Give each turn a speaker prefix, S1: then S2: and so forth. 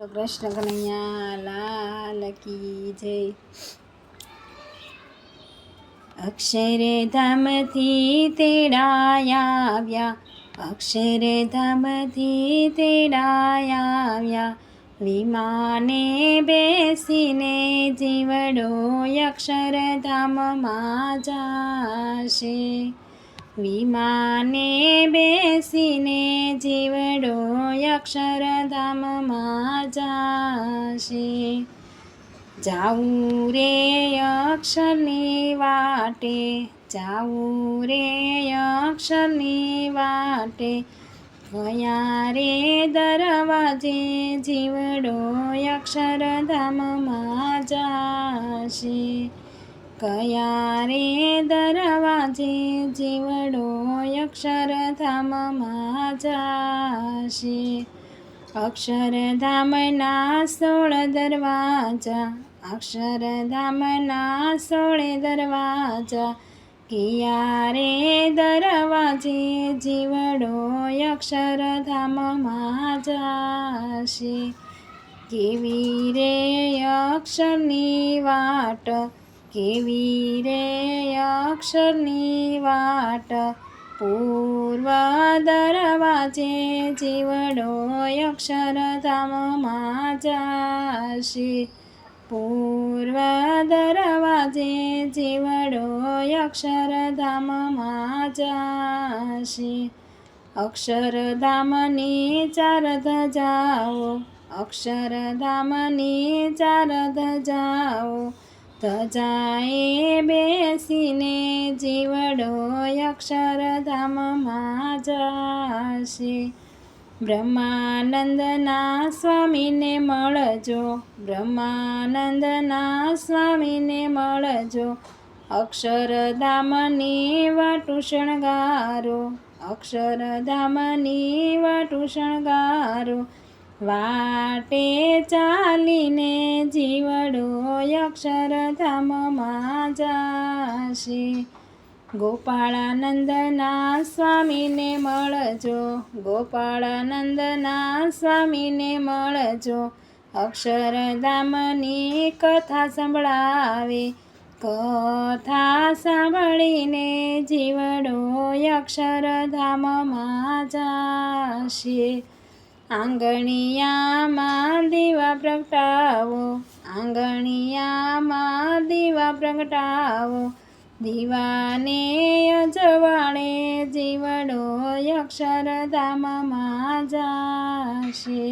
S1: કૃષ્ણ કનૈયા લાલ કી જય। અક્ષરધામથી તેડાયા આવ્યા, અક્ષરધામથી તેડાયા આવ્યા। વિમાને બેસીને જીવડો અક્ષરધામમાં જાશે। વિમાને બેસીને જીવડો અક્ષરધામમાં જાશે। જાવું રે અક્ષરની વાટે, જાવું રે અક્ષરની વાટે, કયા રે દરવાજે જીવડો અક્ષરધામમાં જાશે। કયા રે દરવાજે જીવડો અક્ષરધામમાં જાશે। અક્ષરધામના 16 દરવાજા, અક્ષરધામના 16 દરવાજા, કયા રે દરવાજે જીવડો અક્ષરધામમાં જાશે। કેવી રે અક્ષરની વાટ, કેવી રે અક્ષરની વાટ, પૂર્વ દરવાજે જીવડો અક્ષરધામમાં જાશે। પૂર્વ દરવાજે જીવડો અક્ષરધામમાં જાશે। અક્ષરધામની 4 ધજાઓ, અક્ષરધામની 4 ધજાઓ, ધજાએ બેસીને જીવડો અક્ષરધામમાં જાશે। બ્રહ્માનંદના સ્વામીને મળજો, બ્રહ્માનંદના સ્વામીને મળજો, અક્ષરધામની વાટું શણગારો, અક્ષરધામની વાટું શણગારો। વાટે ચાલીને જીવડો અક્ષરધામમાં જાશે। ગોપાળાનંદના સ્વામીને મળજો, ગોપાળાનંદના સ્વામીને મળજો, અક્ષરધામની કથા સંભળાવે, કથા સાંભળીને જીવડો અક્ષરધામમાં જાશે। આંગણિયામાં દીવા પ્રગટાવો, આંગણિયામાં દીવા પ્રગટાવો, દીવાને અજવાળે જીવડો અક્ષરધામમાં જાશે।